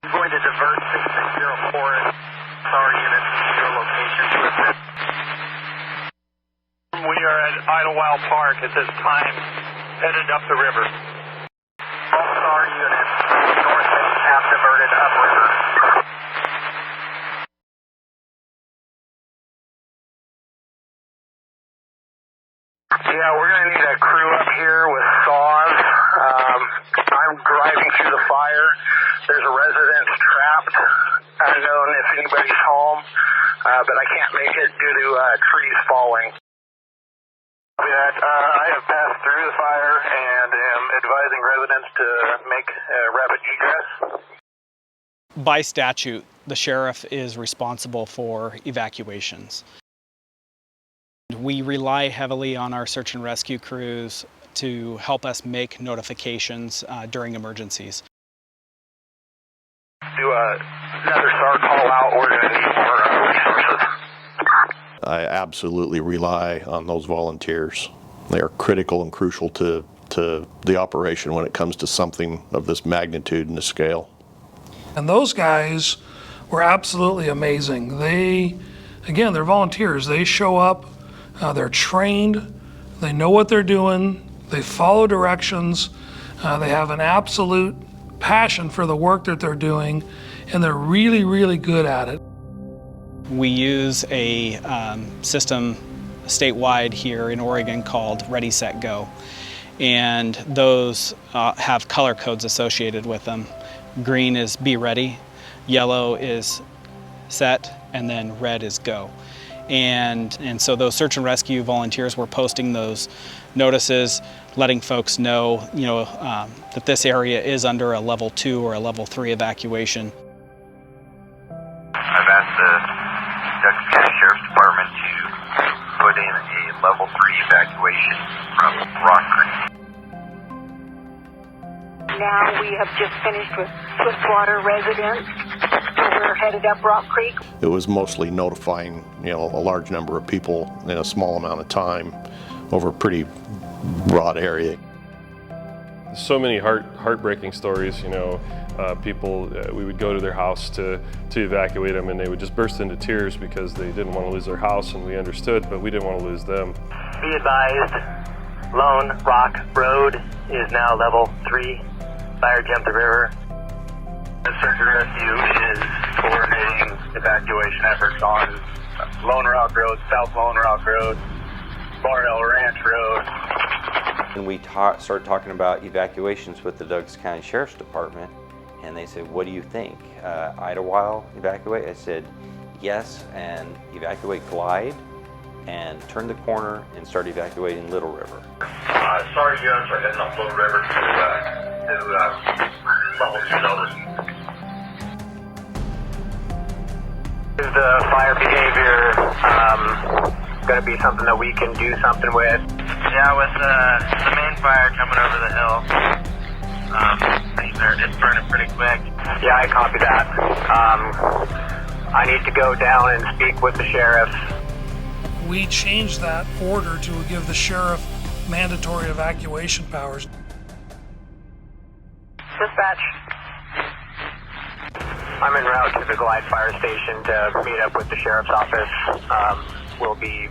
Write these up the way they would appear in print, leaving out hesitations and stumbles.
I'm going to divert 6604 S.A.R units to your locations listed. We are at Idlewild Park at this time, headed up the river. All S.A.R units, north and half diverted upriver. Yeah, we're going to need a crew up here with saws. I'm driving through the fire. There's a resident trapped. Unknown if anybody's home, but I can't make it due to trees falling. I have passed through the fire and am advising residents to make rapid egress. By statute, the sheriff is responsible for evacuations. We rely heavily on our search and rescue crews to help us make notifications during emergencies. Do another S.A.R call out, we're going to need more resources. I absolutely rely on those volunteers. They are critical and crucial to the operation when it comes to something of this magnitude and the scale. And those guys were absolutely amazing. They're volunteers. They show up, they're trained, they know what they're doing, they follow directions, they have an absolute passion for the work that they're doing, and they're really, really good at it. We use a system statewide here in Oregon called Ready, Set, Go. And those have color codes associated with them. Green is be ready, yellow is set, and then red is go. And so those search and rescue volunteers were posting those notices, letting folks know, that this area is under a level 2 or a level 3 evacuation. I've asked the Douglas County Sheriff's Department to put in a level 3 evacuation from Rock Creek. Now we have just finished with Swiftwater residents. We're headed up Rock Creek. It was mostly notifying, a large number of people in a small amount of time over a pretty broad area. So many heartbreaking stories, people, we would go to their house to evacuate them, and they would just burst into tears because they didn't want to lose their house, and we understood, but we didn't want to lose them. Be advised, Lone Rock Road is now level 3. Fire jumped the river. The search and rescue is coordinating evacuation efforts on Lone Rock Road, South Lone Rock Road, Barrel Ranch Road. And we started talking about evacuations with the Douglas County Sheriff's Department, and they said, what do you think? Idlewild evacuate? I said, yes, and evacuate Glide, and turn the corner and start evacuating Little River. S.A.R units are heading up Little River to level 2 notice. Is the fire behavior going to be something that we can do something with? Yeah, with the main fire coming over the hill, it's burning pretty quick. Yeah, I copy that. I need to go down and speak with the sheriff. We changed that order to give the sheriff mandatory evacuation powers. Dispatch. I'm en route to the Glide Fire Station to meet up with the sheriff's office. We'll be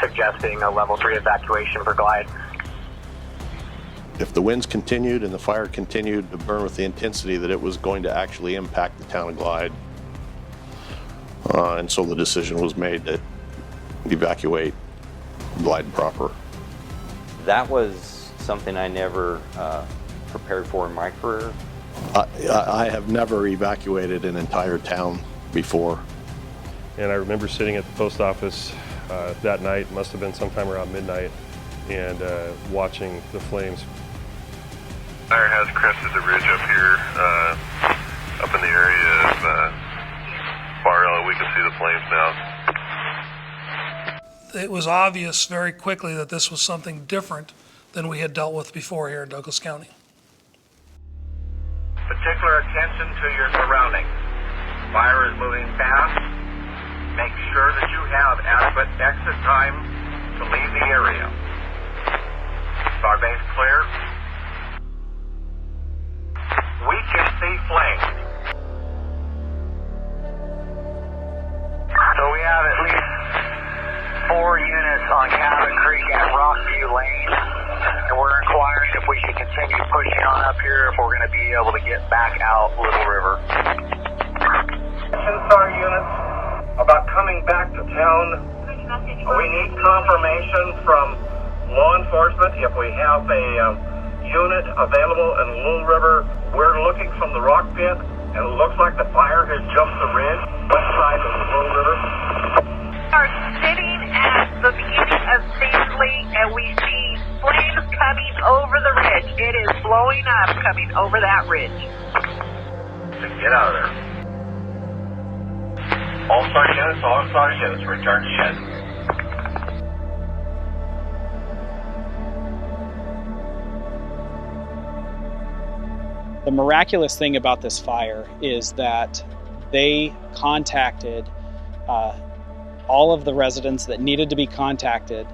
suggesting a level 3 evacuation for Glide. If the winds continued and the fire continued to burn with the intensity that it was going to actually impact the town of Glide, and so the decision was made to evacuate Glide proper. That was something I never prepared for in my career. I have never evacuated an entire town before. And I remember sitting at the post office that night, must have been sometime around midnight, and watching the flames. Fire has crested the ridge up here, up in the area of Barrel. We can see the flames now. It was obvious very quickly that this was something different than we had dealt with before here in Douglas County. Particular attention to your surroundings. Fire is moving fast. Make sure that you have adequate exit time to leave the area. Is our base clear? continue pushing on up here if we're going to be able to get back out Little River. S.A.R units about coming back to town. We need confirmation from law enforcement if we have a unit available in Little River. We're looking from the rock pit, and it looks like the fire has jumped the ridge west side of the Little River. We are sitting at the beginning of Stanley, and we see flames coming over the ridge. It is blowing up coming over that ridge. Get out of there. All S.A.R units, return to units. The miraculous thing about this fire is that they contacted all of the residents that needed to be contacted,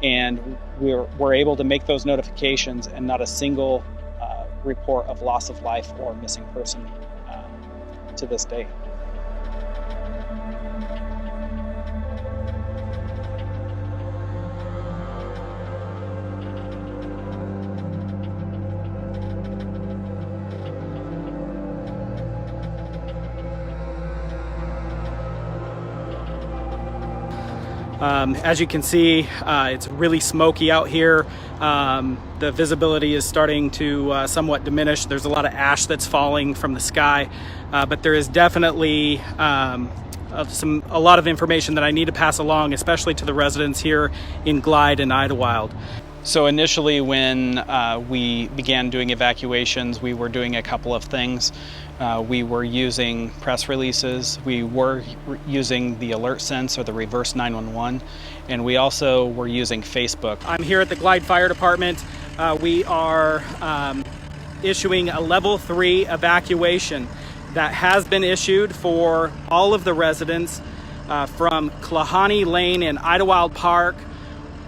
and we're able to make those notifications, and not a single report of loss of life or missing person to this day. As you can see, it's really smoky out here. The visibility is starting to somewhat diminish. There's a lot of ash that's falling from the sky, but there is definitely a lot of information that I need to pass along, especially to the residents here in Glide and Idlewild. So initially when we began doing evacuations, we were doing a couple of things. We were using press releases, we were using the alert sense or the reverse 911, and we also were using Facebook. I'm here at the Glide Fire Department. We are issuing a level 3 evacuation that has been issued for all of the residents from Klahani Lane and Idlewild Park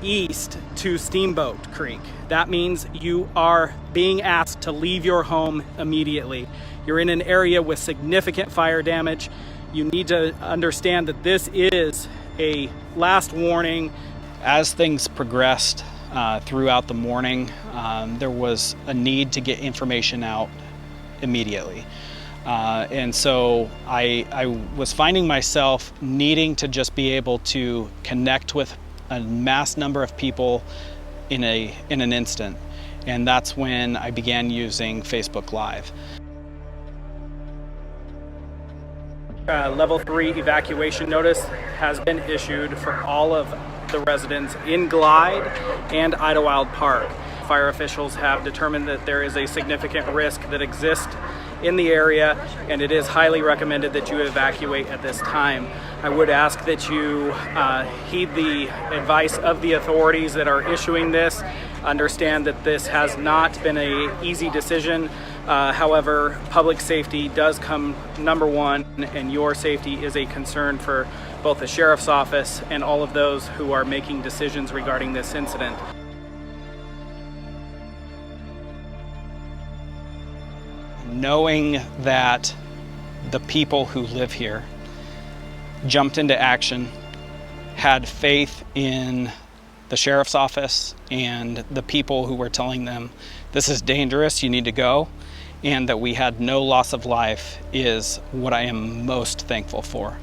east to Steamboat Creek. That means you are being asked to leave your home immediately. You're in an area with significant fire damage. You need to understand that this is a last warning. As things progressed throughout the morning, there was a need to get information out immediately. And so I was finding myself needing to just be able to connect with a mass number of people in an instant. And that's when I began using Facebook Live. Level 3 evacuation notice has been issued for all of the residents in Glide and Idlewild Park. Fire officials have determined that there is a significant risk that exists in the area, and it is highly recommended that you evacuate at this time. I would ask that you heed the advice of the authorities that are issuing this. Understand that this has not been an easy decision. However, public safety does come number one, and your safety is a concern for both the sheriff's office and all of those who are making decisions regarding this incident. Knowing that the people who live here jumped into action, had faith in the sheriff's office and the people who were telling them, this is dangerous, you need to go, and that we had no loss of life is what I am most thankful for.